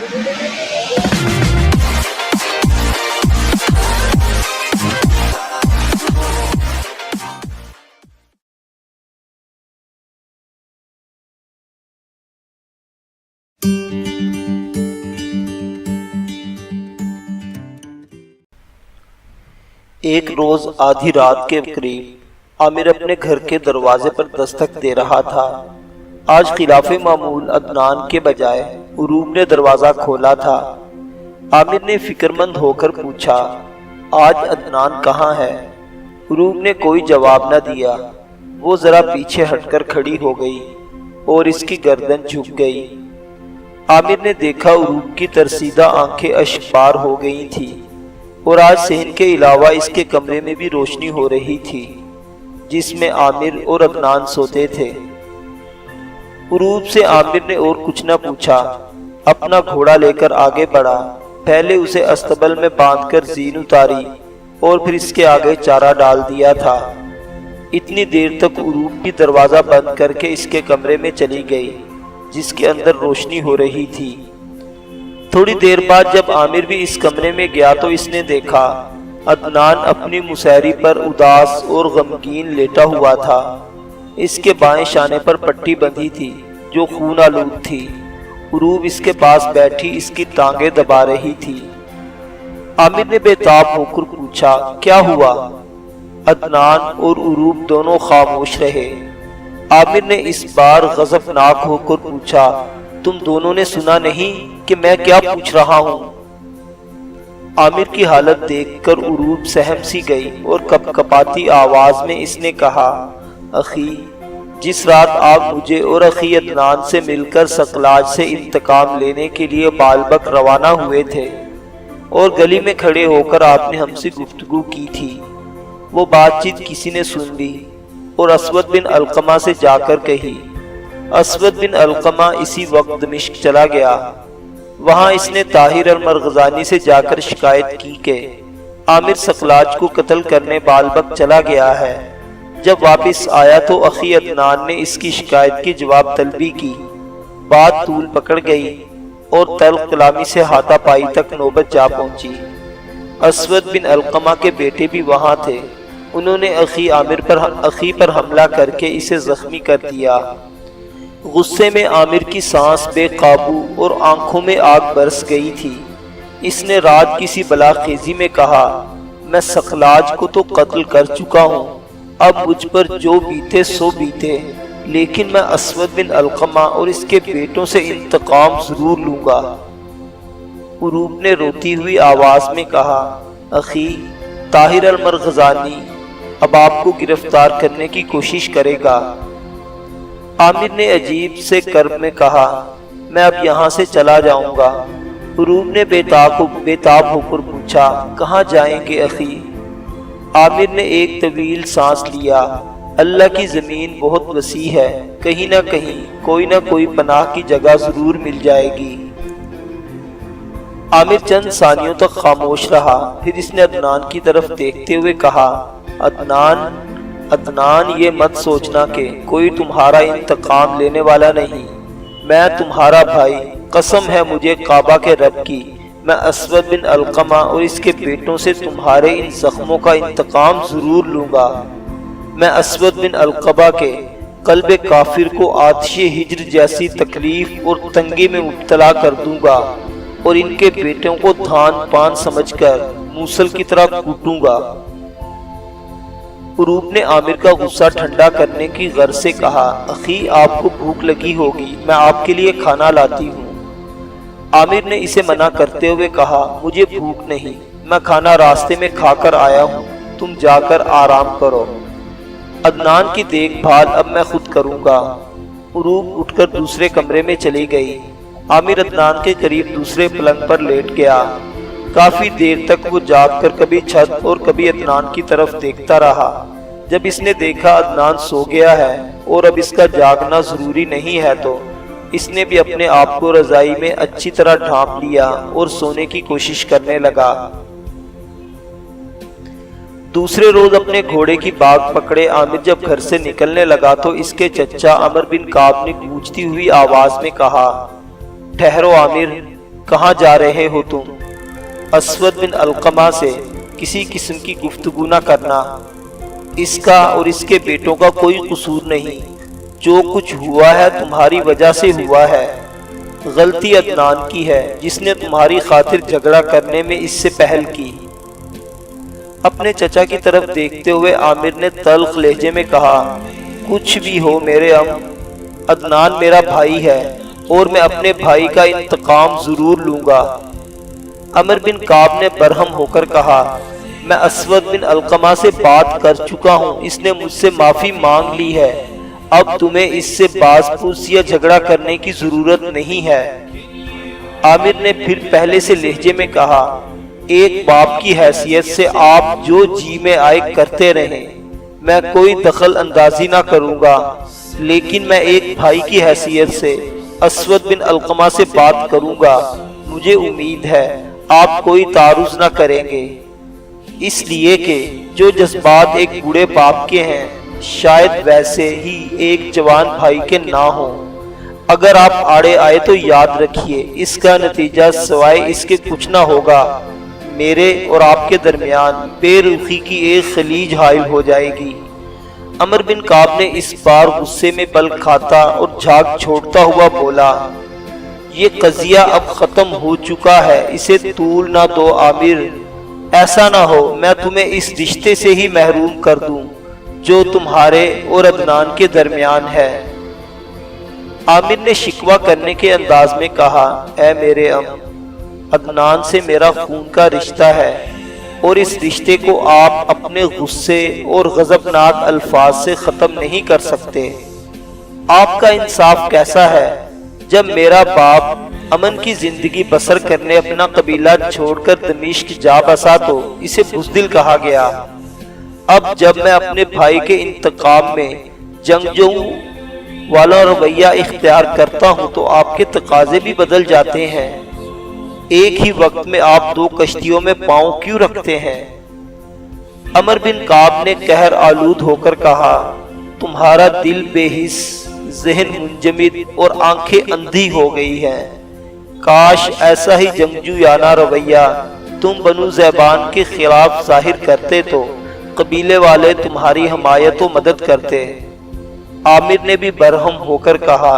ایک روز آدھی رات کے قریب عامر اپنے گھر کے دروازے پر دستک دے رہا تھا۔ آج خلاف معمول عدنان کے بجائے عروب نے دروازہ کھولا تھا۔ عامر نے فکر مند ہو کر پوچھا، آج عدنان کہاں ہے؟ عروب نے کوئی جواب نہ دیا۔ وہ ذرا پیچھے ہٹ کر کھڑی ہو گئی اور اس کی گردن جھک گئی۔ عامر نے دیکھا عروب کی ترسیدہ آنکھیں اشکبار ہو گئی تھی اور آج صحن کے علاوہ اس کے کمرے میں بھی روشنی ہو رہی تھی جس میں عامر اور عدنان سوتے تھے۔ عروب سے عامر نے اور کچھ نہ پوچھا، اپنا گھوڑا لے کر آگے بڑھا۔ پہلے اسے استبل میں باندھ کر زین اتاری اور پھر اس کے آگے چارہ ڈال دیا تھا۔ اتنی دیر تک عروب بھی دروازہ بند کر کے اس کے کمرے میں چلی گئی جس کے اندر روشنی ہو رہی تھی۔ تھوڑی دیر بعد جب عامر بھی اس کمرے میں گیا تو اس نے دیکھا عدنان اپنی مسیری پر اداس اور غمگین لیٹا ہوا تھا۔ اس کے بائیں شانے پر پٹی بندھی تھی جو خون آلود تھی۔ عروب اس کے پاس بیٹھی اس کی ٹانگیں دبا رہی تھی۔ عامر نے بے تاب ہو کر پوچھا، کیا ہوا؟ عدنان اور عروب دونوں خاموش رہے۔ عامر نے اس بار غضبناک ہو کر پوچھا، تم دونوں نے سنا نہیں کہ میں کیا پوچھ رہا ہوں؟ عامر کی حالت دیکھ کر عروب سہم سی گئی اور کپ کپاتی آواز میں اس نے کہا، اخی، جس رات آپ مجھے اور اخی عدنان سے مل کر سقلاج سے انتقام لینے کے لیے بالبک روانہ ہوئے تھے اور گلی میں کھڑے ہو کر آپ نے ہم سے گفتگو کی تھی، وہ بات چیت کسی نے سن لی اور اسود بن علقمہ سے جا کر کہی۔ اسود بن علقمہ اسی وقت دمشق چلا گیا۔ وہاں اس نے طاہر المرغزانی سے جا کر شکایت کی کہ عامر سقلاج کو قتل کرنے بالبک چلا گیا ہے۔ جب واپس آیا تو اخی عدنان نے اس کی شکایت کی جواب طلبی کی۔ بات طول پکڑ گئی اور تلخ کلامی سے ہاتھا پائی تک نوبت جا پہنچی۔ اسود بن علقمہ کے بیٹے بھی وہاں تھے۔ انہوں نے اخی پر حملہ کر کے اسے زخمی کر دیا۔ غصے میں عامر کی سانس بے قابو اور آنکھوں میں آگ برس گئی تھی۔ اس نے رات کسی بلاخیزی میں کہا، میں سقلاج کو تو قتل کر چکا ہوں، اب مجھ پر جو بیتے سو بیتے، لیکن میں اسود بن علقمہ اور اس کے بیٹوں سے انتقام ضرور لوں گا۔ عروب نے روتی ہوئی آواز میں کہا، اخی، طاہر المرغزانی اب آپ کو گرفتار کرنے کی کوشش کرے گا۔ عامر نے عجیب سے کرب میں کہا، میں اب یہاں سے چلا جاؤں گا۔ عروب نے بے تاب ہو کر پوچھا، کہاں جائیں گے اخی؟ عامر نے ایک طویل سانس لیا، اللہ کی زمین بہت وسیع ہے، کہیں نہ کوئی پناہ کی جگہ ضرور مل جائے گی۔ عامر چند ثانیوں تک خاموش رہا، پھر اس نے عدنان کی طرف دیکھتے ہوئے کہا، عدنان، یہ مت سوچنا کہ کوئی تمہارا انتقام لینے والا نہیں، میں تمہارا بھائی، قسم ہے مجھے کعبہ کے رب کی، میں اسود بن علقمہ اور اس کے بیٹوں سے تمہارے ان زخموں کا انتقام ضرور لوں گا۔ میں اسود بن علقمہ کے قلب کافر کو آتش ہجر جیسی تکلیف اور تنگی میں مبتلا کر دوں گا اور ان کے بیٹوں کو دھان پان سمجھ کر موصل کی طرح کوٹوں گا۔ عروب نے عامر کا غصہ ٹھنڈا کرنے کی غرض سے کہا، اخی، آپ کو بھوک لگی ہوگی، میں آپ کے لیے کھانا لاتی ہوں۔ عامر نے اسے منع کرتے ہوئے کہا، مجھے بھوک نہیں، میں کھانا راستے میں کھا کر آیا ہوں، تم جا کر آرام کرو، عدنان کی دیکھ بھال اب میں خود کروں گا۔ عروب اٹھ کر دوسرے کمرے میں چلی گئی۔ عامر عدنان کے قریب دوسرے پلنگ پر لیٹ گیا۔ کافی دیر تک وہ جاگ کر کبھی چھت اور کبھی عدنان کی طرف دیکھتا رہا۔ جب اس نے دیکھا عدنان سو گیا ہے اور اب اس کا جاگنا ضروری نہیں ہے تو اس نے بھی اپنے آپ کو رضائی میں اچھی طرح ڈھانپ لیا اور سونے کی کوشش کرنے لگا۔ دوسرے روز اپنے گھوڑے کی باگ پکڑے عامر جب گھر سے نکلنے لگا تو اس کے چچا عمر بن کعب نے گونجتی ہوئی آواز میں کہا، ٹھہرو عامر، کہاں جا رہے ہو تم؟ اسود بن علقمہ سے کسی قسم کی گفتگو نہ کرنا، اس کا اور اس کے بیٹوں کا کوئی قصور نہیں، جو کچھ ہوا ہے تمہاری وجہ سے ہوا ہے۔ غلطی عدنان کی ہے جس نے تمہاری خاطر جھگڑا کرنے میں اس سے پہل کی۔ اپنے چچا کی طرف دیکھتے ہوئے عامر نے تلخ لہجے میں کہا، کچھ بھی ہو میرے عدنان میرا بھائی ہے اور میں اپنے بھائی کا انتقام ضرور لوں گا۔ عمر بن کعب نے برہم ہو کر کہا، میں اسود بن علقمہ سے بات کر چکا ہوں، اس نے مجھ سے معافی مانگ لی ہے، اب تمہیں اس سے باز پرسی یا جھگڑا کرنے کی ضرورت نہیں ہے۔ عامر نے پھر پہلے سے لہجے میں کہا، ایک باپ کی حیثیت سے آپ جو جی میں آئے کرتے رہیں، میں کوئی دخل اندازی نہ کروں گا، لیکن میں ایک بھائی کی حیثیت سے اسود بن علقمہ سے بات کروں گا، مجھے امید ہے آپ کوئی تعارض نہ کریں گے، اس لیے کہ جو جذبات ایک بوڑھے باپ کے ہیں شاید ویسے ہی ایک جوان بھائی کے نہ ہوں۔ اگر آپ آڑے آئے تو یاد رکھیے اس کا نتیجہ سوائے اس کے کچھ نہ ہوگا، میرے اور آپ کے درمیان بے رخی کی ایک خلیج حائل ہو جائے گی۔ عمر بن کعب نے اس بار غصے میں بل کھاتا اور جھاگ چھوڑتا ہوا بولا، یہ قضیہ اب ختم ہو چکا ہے، اسے طول نہ دو عامر، ایسا نہ ہو میں تمہیں اس رشتے سے ہی محروم کر دوں جو تمہارے اور عدنان کے درمیان ہے۔ عامر نے شکوہ کرنے کے انداز میں کہا، اے میرے عدنان سے میرا خون کا رشتہ ہے اور اس رشتے کو آپ اپنے غصے اور غضبناک الفاظ سے ختم نہیں کر سکتے۔ آپ کا انصاف کیسا ہے؟ جب میرا باپ امن کی زندگی بسر کرنے اپنا قبیلہ چھوڑ کر دمشق جا بسا تو اسے بزدل کہا گیا، اب جب میں اپنے بھائی کے انتقام میں جنگجو والا رویہ اختیار کرتا ہوں تو آپ کے تقاضے بھی بدل جاتے ہیں۔ ایک ہی وقت میں آپ دو کشتیوں میں پاؤں کیوں رکھتے ہیں؟ عمر بن کعب نے قہر آلود ہو کر کہا، تمہارا دل بے حس، ذہن منجمد اور آنکھیں اندھی ہو گئی ہیں۔ کاش ایسا ہی جنگجویانہ رویہ تم بنو ذیبان کے خلاف ظاہر کرتے تو قبیلے والے تمہاری حمایت و مدد کرتے۔ عامر نے بھی برہم ہو کر کہا،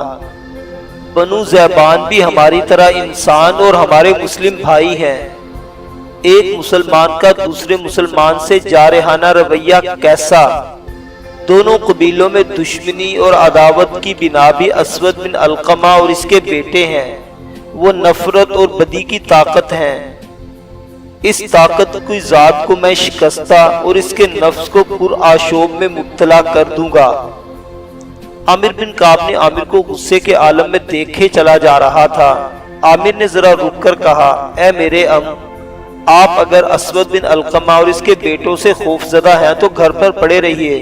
بنو ذیبان بھی ہماری طرح انسان اور ہمارے مسلم بھائی ہیں، ایک مسلمان کا دوسرے مسلمان سے جارحانہ رویہ کیسا؟ دونوں قبیلوں میں دشمنی اور عداوت کی بنا بھی اسود بن علقمہ اور اس کے بیٹے ہیں، وہ نفرت اور بدی کی طاقت ہیں، اس طاقت کی ذات کو میں شکستہ اور اس کے نفس کو پرآشوب میں مبتلا کر دوں گا۔ عامر بن کعب نے عامر کو غصے کے عالم میں دیکھے چلا جا رہا تھا۔ عامر نے ذرا رک کر کہا، اے میرے آپ اگر اسود بن علقمہ اور اس کے بیٹوں سے خوف زدہ ہیں تو گھر پر پڑے رہیے،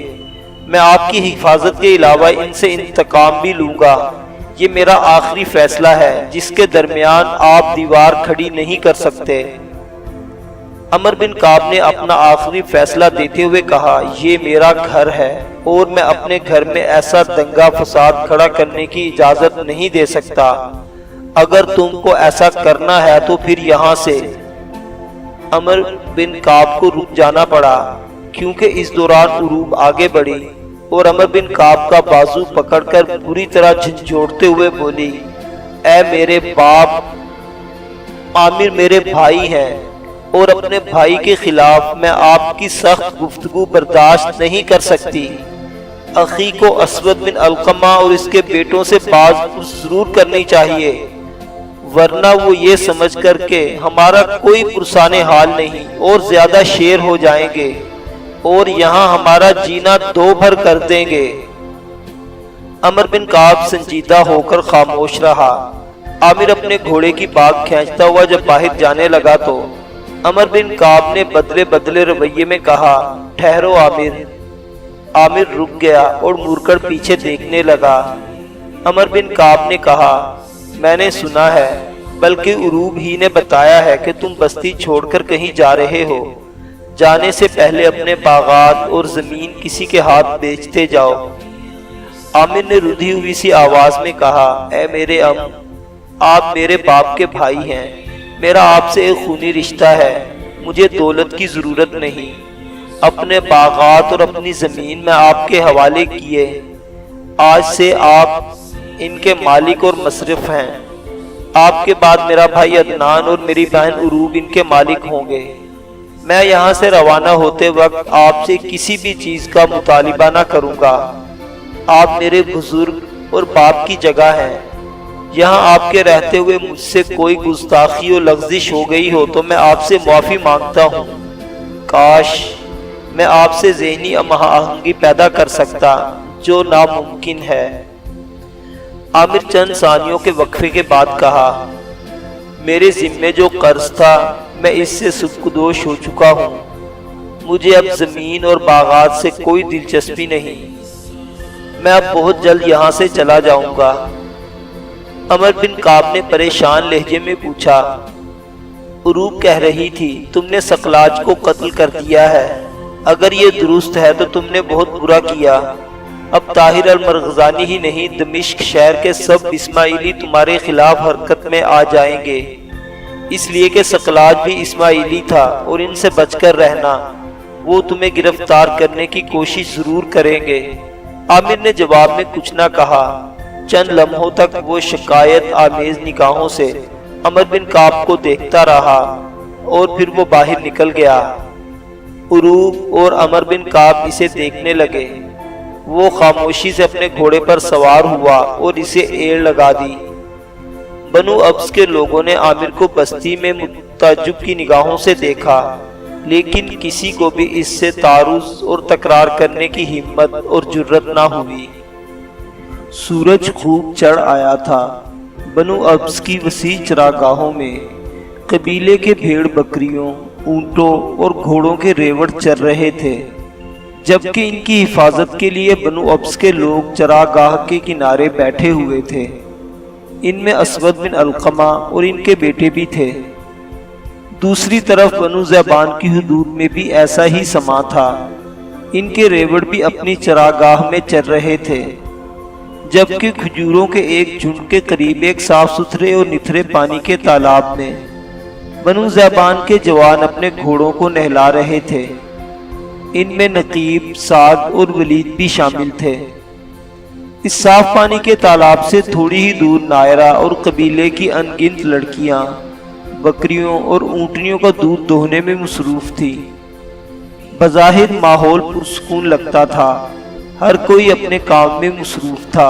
میں آپ کی حفاظت کے علاوہ ان سے انتقام بھی لوں گا، یہ میرا آخری فیصلہ ہے جس کے درمیان آپ دیوار کھڑی نہیں کر سکتے۔ عمر بن کعب نے اپنا آخری فیصلہ دیتے ہوئے کہا، یہ میرا گھر ہے اور میں اپنے گھر میں ایسا دنگا فساد کھڑا کرنے کی اجازت نہیں دے سکتا، اگر تم کو ایسا کرنا ہے تو پھر یہاں سے۔ عمر بن کعب کو رک جانا پڑا کیونکہ اس دوران عروب آگے بڑھی اور عمر بن کعب کا بازو پکڑ کر بری طرح جھنجھوڑتے ہوئے بولی، اے میرے باپ، عامر میرے بھائی ہیں اور اپنے بھائی کے خلاف میں آپ کی سخت گفتگو برداشت نہیں کر سکتی۔ اخی کو اسود بن علقمہ اور اس کے بیٹوں سے باز ضرور کرنی چاہیے، ورنہ وہ یہ سمجھ کر کہ ہمارا کوئی پرسان حال نہیں اور زیادہ شیر ہو جائیں گے اور یہاں ہمارا جینا دو بھر کر دیں گے۔ عمر بن کعب سنجیدہ ہو کر خاموش رہا۔ عامر اپنے گھوڑے کی باگ کھینچتا ہوا جب باہر جانے لگا تو عمر بن کعب نے بدلے رویے میں کہا، ٹھہرو عامر۔ عامر رک گیا اور مڑ کر پیچھے دیکھنے لگا۔ عمر بن کعب نے کہا، میں نے سنا ہے، بلکہ عروب ہی نے بتایا ہے کہ تم بستی چھوڑ کر کہیں جا رہے ہو، جانے سے پہلے اپنے باغات اور زمین کسی کے ہاتھ بیچتے جاؤ۔ عامر نے رودھی ہوئی سی آواز میں کہا، اے میرے آپ میرے باپ کے بھائی ہیں، میرا آپ سے ایک خونی رشتہ ہے، مجھے دولت کی ضرورت نہیں، اپنے باغات اور اپنی زمین میں آپ کے حوالے کیے، آج سے آپ ان کے مالک اور مصرف ہیں، آپ کے بعد میرا بھائی عدنان اور میری بہن عروب ان کے مالک ہوں گے۔ میں یہاں سے روانہ ہوتے وقت آپ سے کسی بھی چیز کا مطالبہ نہ کروں گا، آپ میرے بزرگ اور باپ کی جگہ ہیں، یہاں آپ کے رہتے ہوئے مجھ سے کوئی گستاخی اور لغزش ہو گئی ہو تو میں آپ سے معافی مانگتا ہوں، کاش میں آپ سے ذہنی ہم آہنگی پیدا کر سکتا جو ناممکن ہے۔ عامر چند ثانیوں کے وقفے کے بعد کہا، میرے ذمے جو قرض تھا میں اس سے سبکدوش ہو چکا ہوں، مجھے اب زمین اور باغات سے کوئی دلچسپی نہیں، میں اب بہت جلد یہاں سے چلا جاؤں گا۔ عمر بن کعب نے پریشان لہجے میں پوچھا، عروب کہہ رہی تھی تم نے سقلاج کو قتل کر دیا ہے، اگر یہ درست ہے تو تم نے بہت برا کیا، اب طاہر المرغزانی ہی نہیں دمشق شہر کے سب اسماعیلی تمہارے خلاف حرکت میں آ جائیں گے، اس لیے کہ سقلاج بھی اسماعیلی تھا اور ان سے بچ کر رہنا، وہ تمہیں گرفتار کرنے کی کوشش ضرور کریں گے۔ عامر نے جواب میں کچھ نہ کہا، چند لمحوں تک وہ شکایت آمیز نگاہوں سے عمر بن کعب کو دیکھتا رہا اور پھر وہ باہر نکل گیا۔ عروب اور عمر بن کعب اسے دیکھنے لگے، وہ خاموشی سے اپنے گھوڑے پر سوار ہوا اور اسے ایڑ لگا دی۔ بنو ابس کے لوگوں نے عامر کو بستی میں متعجب کی نگاہوں سے دیکھا، لیکن کسی کو بھی اس سے تعارض اور تکرار کرنے کی ہمت اور جرأت نہ ہوئی۔ سورج خوب چڑھ آیا تھا، بنو ابس کی وسیع چراگاہوں میں قبیلے کے بھیڑ بکریوں، اونٹوں اور گھوڑوں کے ریوڑ چر رہے تھے، جبکہ ان کی حفاظت کے لیے بنو ابس کے لوگ چراگاہ کے کنارے بیٹھے ہوئے تھے۔ ان میں اسود بن علقمہ اور ان کے بیٹے بھی تھے۔ دوسری طرف بنو ذیبان کی حدود میں بھی ایسا ہی سما تھا، ان کے ریوڑ بھی اپنی چراگاہ میں چر رہے تھے، جبکہ کھجوروں کے ایک جھنڈ کے قریب ایک صاف ستھرے اور نتھرے پانی کے تالاب میں بنو ذیبان کے جوان اپنے گھوڑوں کو نہلا رہے تھے۔ ان میں نقیب، سعد اور ولید بھی شامل تھے۔ اس صاف پانی کے تالاب سے تھوڑی ہی دور نائرہ اور قبیلے کی ان گنت لڑکیاں بکریوں اور اونٹنیوں کا دودھ دوہنے میں مصروف تھی۔ بظاہر ماحول پرسکون لگتا تھا، ہر کوئی اپنے کام میں مصروف تھا۔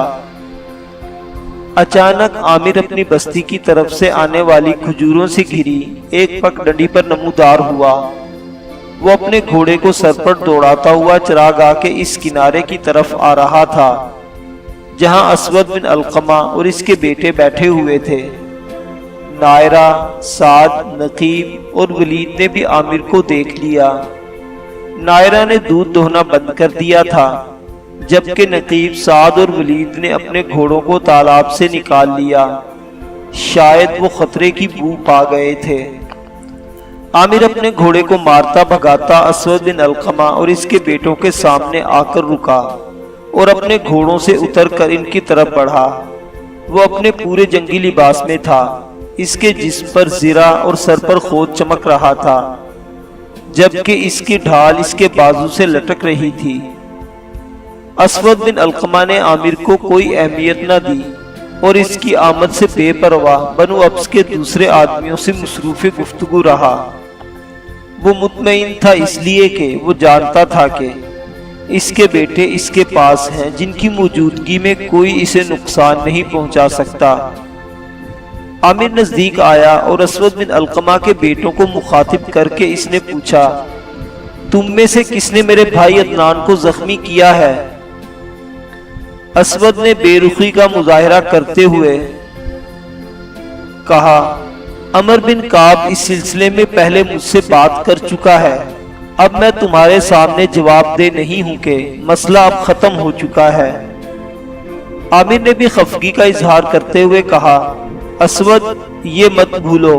اچانک عامر اپنی بستی کی طرف سے آنے والی کھجوروں سے گھری ایک پگ ڈنڈی پر نمودار ہوا۔ وہ اپنے گھوڑے کو سر پر دوڑاتا ہوا چراگاہ کے اس کنارے کی طرف آ رہا تھا جہاں اسود بن علقمہ اور اس کے بیٹے بیٹھے ہوئے تھے۔ نائرہ، سعد، نقیب اور ولید نے بھی عامر کو دیکھ لیا۔ نائرہ نے دودھ دوہنا بند کر دیا تھا، جبکہ نقیب، سعد اور ولید نے اپنے گھوڑوں کو تالاب سے نکال لیا، شاید وہ خطرے کی بو پا گئے تھے۔ عامر اپنے گھوڑے کو مارتا بھگاتا اسود بن علقمہ اور اس کے بیٹوں کے سامنے آ کر رکا اور اپنے گھوڑوں سے اتر کر ان کی طرف بڑھا۔ وہ اپنے پورے جنگی لباس میں تھا، اس کے جسم پر زرہ اور سر پر خود چمک رہا تھا، جبکہ اس کی ڈھال اس کے بازو سے لٹک رہی تھی۔ اسود بن علقمہ نے عامر کو کوئی اہمیت نہ دی اور اس کی آمد سے بے پرواہ بنو ابس کے دوسرے آدمیوں سے مصروف گفتگو رہا۔ وہ مطمئن تھا اس لیے کہ وہ جانتا تھا کہ اس کے بیٹے اس کے پاس ہیں جن کی موجودگی میں کوئی اسے نقصان نہیں پہنچا سکتا۔ عامر نزدیک آیا اور اسود بن علقمہ کے بیٹوں کو مخاطب کر کے اس نے پوچھا، تم میں سے کس نے میرے بھائی عدنان کو زخمی کیا ہے؟ اسود نے بے رخی کا مظاہرہ کرتے ہوئے کہا، عمر بن کعب اس سلسلے میں پہلے مجھ سے بات کر چکا ہے، اب میں تمہارے سامنے جواب دہ نہیں ہوں کہ مسئلہ اب ختم ہو چکا ہے۔ عامر نے بھی خفگی کا اظہار کرتے ہوئے کہا، اسود یہ مت بھولو،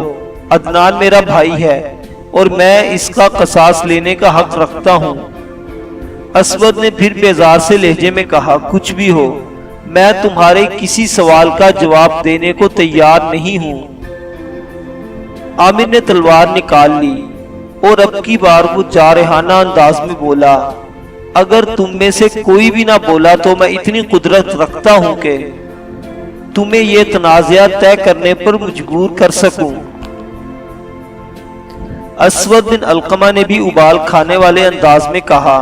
عدنان میرا بھائی ہے اور میں اس کا قصاص لینے کا حق رکھتا ہوں۔ اسود نے پھر بیزار سے لہجے میں کہا، کچھ بھی ہو میں تمہارے کسی سوال کا جواب دینے کو تیار نہیں ہوں۔ عامر نے تلوار نکال لی اور اب کی بار وہ جارحانہ انداز میں بولا، اگر تم میں سے کوئی بھی نہ بولا تو میں اتنی قدرت رکھتا ہوں کہ تمہیں یہ تنازعہ طے کرنے پر مجبور کر سکوں۔ اسود بن علقمہ نے بھی ابال کھانے والے انداز میں کہا،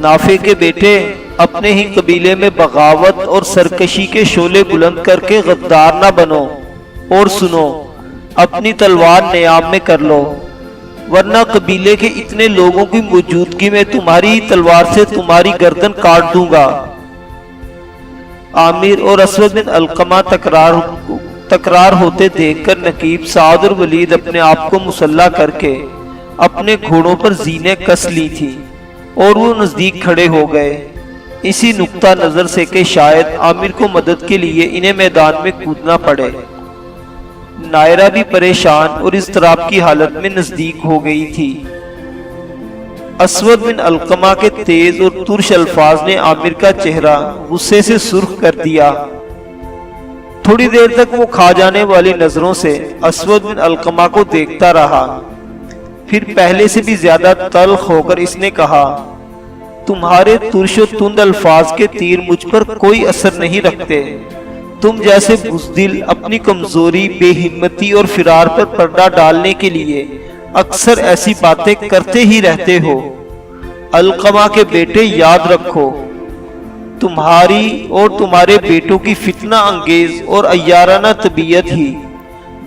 نافع کے بیٹے، اپنے ہی قبیلے میں بغاوت اور سرکشی کے شعلے بلند کر کے غدار نہ بنو، اور سنو، اپنی تلوار نیام میں کر لو، ورنہ قبیلے کے اتنے لوگوں کی موجودگی میں تمہاری تلوار سے تمہاری گردن کاٹ دوں گا۔ عامر اور اسود بن علقمہ تکرار ہوتے دیکھ کر نقیب سعد اور ولید اپنے آپ کو مسلح کر کے اپنے گھوڑوں پر زینے کس لی تھی اور وہ نزدیک کھڑے ہو گئے، اسی نقطہ نظر سے کہ شاید عامر کو مدد کے لیے انہیں میدان میں کودنا پڑے۔ نائرہ بھی پریشان اور اضطراب کی حالت میں نزدیک ہو گئی تھی۔ اسود بن علقمہ کے تیز اور ترش الفاظ نے عامر کا چہرہ غصے سے سرخ کر دیا۔ تھوڑی دیر تک وہ کھا جانے والی نظروں سے اسود بن علقمہ کو دیکھتا رہا، پھر پہلے سے بھی زیادہ تلخ ہو کر اس نے کہا، تمہارے ترش و تند الفاظ کے تیر مجھ پر کوئی اثر نہیں رکھتے۔ تم جیسے بزدل اپنی کمزوری، بے ہمتی اور فرار پر پردہ ڈالنے کے لیے اکثر ایسی باتیں کرتے ہی رہتے ہو۔ علقمہ کے بیٹے، یاد رکھو، تمہاری اور تمہارے بیٹوں کی فتنہ انگیز اور عیارانہ طبیعت ہی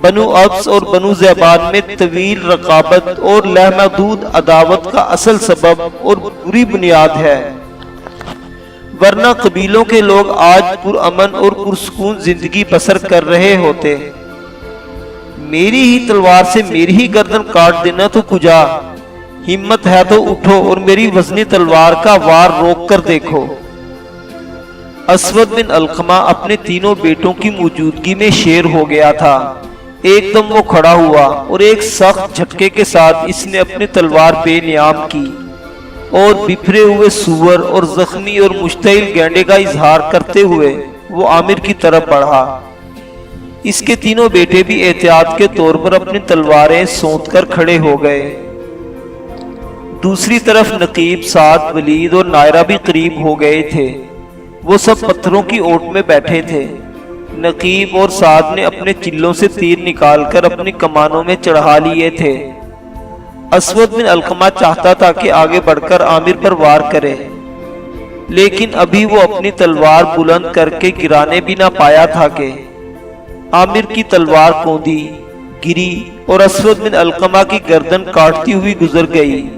بنو ابس اور بنو زیبان میں طویل رقابت اور لامحدود عداوت کا اصل سبب اور بری بنیاد ہے، ورنہ قبیلوں کے لوگ آج پرامن اور پرسکون زندگی بسر کر رہے ہوتے۔ میری ہی تلوار سے میری ہی گردن کاٹ دینا تو کجا، ہمت ہے تو اٹھو اور میری وزنی تلوار کا وار روک کر دیکھو۔ اسود بن علقمہ اپنے تینوں بیٹوں کی موجودگی میں شیر ہو گیا تھا۔ ایک دم وہ کھڑا ہوا اور ایک سخت جھٹکے کے ساتھ اس نے اپنی تلوار بے نیام کی اور بکھرے ہوئے سور اور زخمی اور مشتعل گینڈے کا اظہار کرتے ہوئے وہ عامر کی طرف بڑھا۔ اس کے تینوں بیٹے بھی احتیاط کے طور پر اپنی تلواریں سونت کر کھڑے ہو گئے۔ دوسری طرف نقیب، سعد، ولید اور نائرہ بھی قریب ہو گئے تھے۔ وہ سب پتھروں کی اوٹ میں بیٹھے تھے۔ نقیب اور سعد نے اپنے چلوں سے تیر نکال کر اپنی کمانوں میں چڑھا لیے تھے۔ اسود بن علقمہ چاہتا تھا کہ آگے بڑھ کر عامر پر وار کرے، لیکن ابھی وہ اپنی تلوار بلند کر کے گرانے بھی نہ پایا تھا کہ عامر کی تلوار کوندی، گری اور اسود بن علقمہ کی گردن کاٹتی ہوئی گزر گئی۔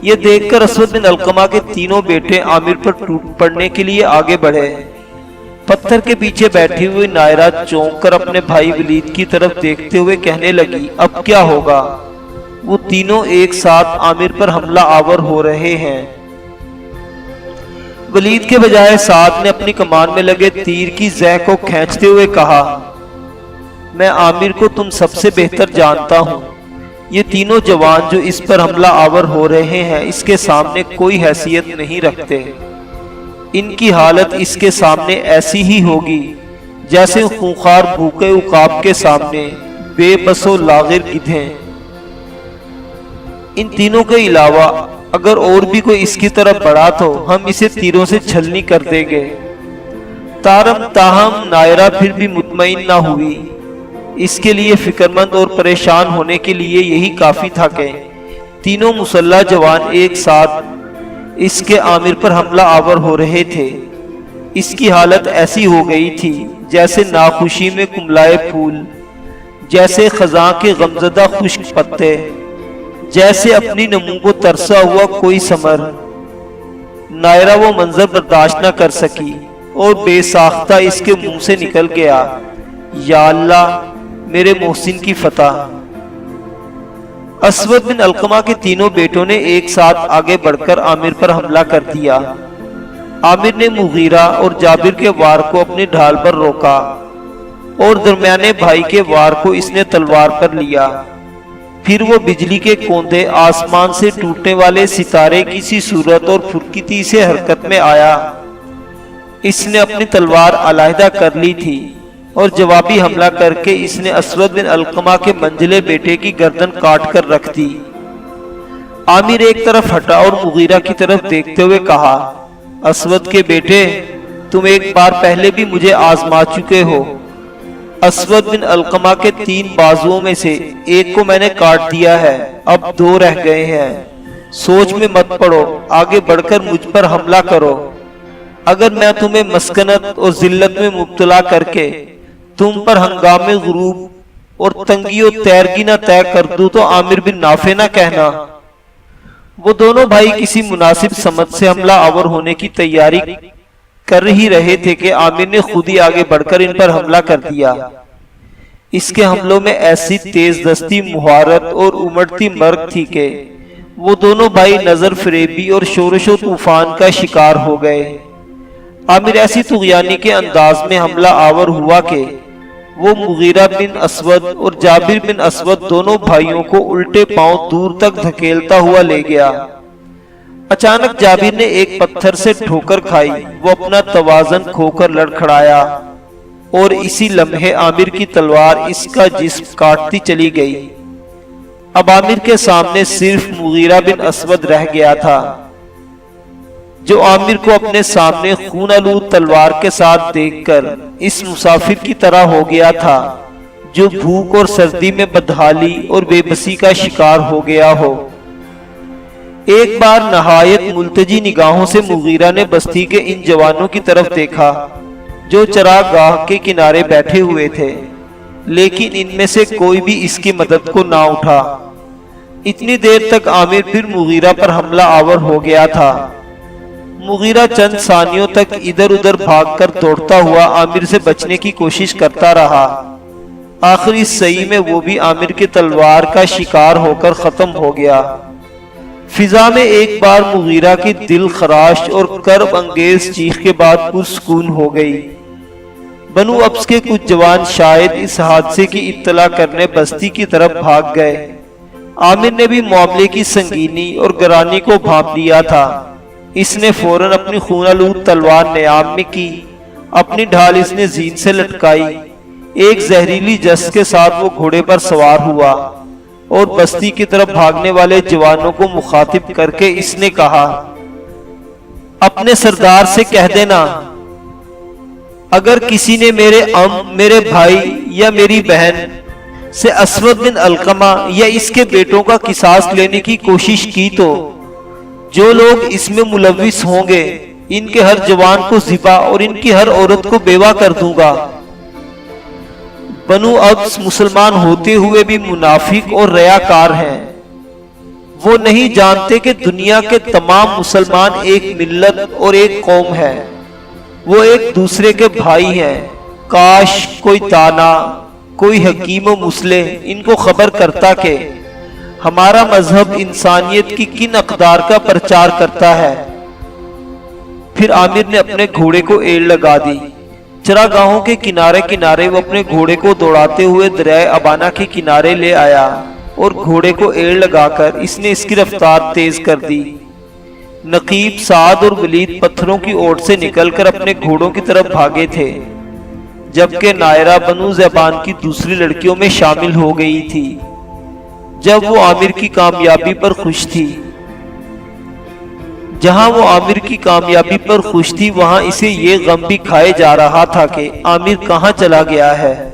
یہ دیکھ کر اسود بن علقمہ کے تینوں بیٹے عامر پر ٹوٹ پڑنے کے لیے آگے بڑھے۔ پتھر کے پیچھے بیٹھی ہوئی نائرہ چونک کر اپنے بھائی ولید کی طرف دیکھتے ہوئے کہنے لگی، اب کیا ہوگا؟ وہ تینوں ایک ساتھ عامر پر حملہ آور ہو رہے ہیں۔ ولید کے بجائے سعد نے اپنی کمان میں لگے تیر کی زہ کو کھینچتے ہوئے کہا، میں عامر کو تم سب سے بہتر جانتا ہوں۔ یہ تینوں جوان جو اس پر حملہ آور ہو رہے ہیں اس کے سامنے کوئی حیثیت نہیں رکھتے۔ ان کی حالت اس کے سامنے ایسی ہی ہوگی جیسے خونخوار بھوکے عقاب کے سامنے بے بس و لاغر گدھیں۔ ان تینوں کے علاوہ اگر اور بھی کوئی اس کی طرف بڑھا تو ہم اسے تیروں سے چھلنی کر دیں گے۔ تاہم نائرہ پھر بھی مطمئن نہ ہوئی۔ اس کے لیے فکرمند اور پریشان ہونے کے لیے یہی کافی تھا کہ تینوں مسلح جوان ایک ساتھ اس کے عامر پر حملہ آور ہو رہے تھے۔ اس کی حالت ایسی ہو گئی تھی جیسے ناخوشی میں کملائے پھول، جیسے خزاں کے غمزدہ خشک پتے، جیسے اپنی نمو کو ترسا ہوا کوئی ثمر۔ نائرہ وہ منظر برداشت نہ کر سکی اور بے ساختہ اس کے منہ سے نکل گیا، یا اللہ، میرے محسن کی فتح۔ اسود بن علقمہ کے تینوں بیٹوں نے ایک ساتھ آگے بڑھ کر عامر پر حملہ کر دیا۔ عامر نے مغیرہ اور جابر کے وار کو اپنی ڈھال پر روکا اور درمیانے بھائی کے وار کو اس نے تلوار پر لیا۔ پھر وہ بجلی کے کوندے آسمان سے ٹوٹنے والے ستارے کی سی صورت اور پھرکتی سے حرکت میں آیا۔ اس نے اپنی تلوار علیحدہ کر لی تھی اور جوابی حملہ کر کے اس نے اسود بن علقمہ کے منجلے بیٹے کی گردن کاٹ کر رکھ دی۔ عامر ایک طرف ہٹا اور مغیرہ کی طرف دیکھتے ہوئے کہا، اسود کے بیٹے، تم ایک بار پہلے بھی مجھے آزما چکے ہو۔ اسود بن علقمہ کے 3 بازوؤں میں سے ایک کو میں نے کاٹ دیا ہے، اب 2 رہ گئے ہیں۔ سوچ میں مت پڑو، آگے بڑھ کر مجھ پر حملہ کرو۔ اگر میں تمہیں مسکنت اور ذلت میں مبتلا کر کے تم پر ہنگامے غروب اور تنگی و تیرگی نہ طے کر دوں تو عامر بن نافع نہ کہنا۔ وہ دونوں بھائی کسی مناسب سمت سے حملہ آور ہونے کی تیاری کر ہی رہے تھے کہ عامر نے خود ہی آگے بڑھ کر ان پر حملہ کر دیا۔ اس کے حملوں میں ایسی تیز دستی، مہارت اور امڑتی مرگ تھی کہ وہ دونوں بھائی نظر فریبی اور شورش و طوفان کا شکار ہو گئے۔ عامر ایسی طغیانی کے انداز میں حملہ آور ہوا کہ وہ مغیرہ بن اسود اور جابر بن اسود دونوں بھائیوں کو الٹے پاؤں دور تک دھکیلتا ہوا لے گیا۔ اچانک جابر نے ایک پتھر سے ٹھوکر کھائی، وہ اپنا توازن کھو کر لڑکھڑایا اور اسی لمحے عامر کی تلوار اس کا جسم کاٹتی چلی گئی۔ اب عامر کے سامنے صرف مغیرہ بن اسود رہ گیا تھا، جو عامر کو اپنے سامنے خون آلود تلوار کے ساتھ دیکھ کر اس مسافر کی طرح ہو گیا تھا جو بھوک اور سردی میں بدحالی اور بے بسی کا شکار ہو گیا ہو۔ ایک بار نہایت ملتجی نگاہوں سے مغیرہ نے بستی کے ان جوانوں کی طرف دیکھا جو چراگاہ کے کنارے بیٹھے ہوئے تھے، لیکن ان میں سے کوئی بھی اس کی مدد کو نہ اٹھا۔ اتنی دیر تک عامر پھر مغیرہ پر حملہ آور ہو گیا تھا۔ مغیرہ چند ثانیوں تک ادھر ادھر بھاگ کر دوڑتا ہوا عامر سے بچنے کی کوشش کرتا رہا۔ آخری سعی میں وہ بھی عامر کی تلوار کا شکار ہو کر ختم ہو گیا۔ فضا میں ایک بار مغیرہ کی دل خراش اور کرب انگیز چیخ کے بعد پرسکون ہو گئی۔ بنو ابس کے کچھ جوان شاید اس حادثے کی اطلاع کرنے بستی کی طرف بھاگ گئے۔ عامر نے بھی معاملے کی سنگینی اور گرانی کو بھانپ لیا تھا۔ اس نے فوراً اپنی خون آلود تلوار نیام میں کی، اپنی ڈھال اس نے زین سے لٹکائی، ایک زہریلی جس کے ساتھ وہ گھوڑے پر سوار ہوا اور بستی کی طرف بھاگنے والے جوانوں کو مخاطب کر کے اس نے کہا، اپنے سردار سے کہہ دینا اگر کسی نے میرے بھائی یا میری بہن سے اسود بن علقمہ یا اس کے بیٹوں کا قصاص لینے کی کوشش کی تو جو لوگ اس میں ملوث ہوں گے ان کے ہر جوان کو ذبح اور ان کی ہر عورت کو بیوہ کر دوں گا۔ بنو ابس مسلمان ہوتے ہوئے بھی منافق اور ریاکار ہیں۔ وہ نہیں جانتے کہ دنیا کے تمام مسلمان ایک ملت اور ایک قوم ہے، وہ ایک دوسرے کے بھائی ہیں۔ کاش کوئی دانا، کوئی حکیم و مصلح ان کو خبر کرتا کہ ہمارا مذہب انسانیت کی کن اقدار کا پرچار کرتا ہے۔ پھر عامر نے اپنے گھوڑے کو ایڑ لگا دی۔ چراگاہوں کے کنارے کنارے وہ اپنے گھوڑے کو دوڑاتے ہوئے دریائے ابانا کے کنارے لے آیا اور گھوڑے کو ایڑ لگا کر اس نے اس کی رفتار تیز کر دی۔ نقیب، سعد اور ولید پتھروں کی اوٹ سے نکل کر اپنے گھوڑوں کی طرف بھاگے تھے، جبکہ نائرہ بنو زبان کی دوسری لڑکیوں میں شامل ہو گئی تھی۔ جب وہ عامر کی کامیابی پر خوش تھی، جہاں وہ عامر کی کامیابی پر خوش تھی وہاں اسے یہ غم بھی کھائے جا رہا تھا کہ عامر کہاں چلا گیا ہے۔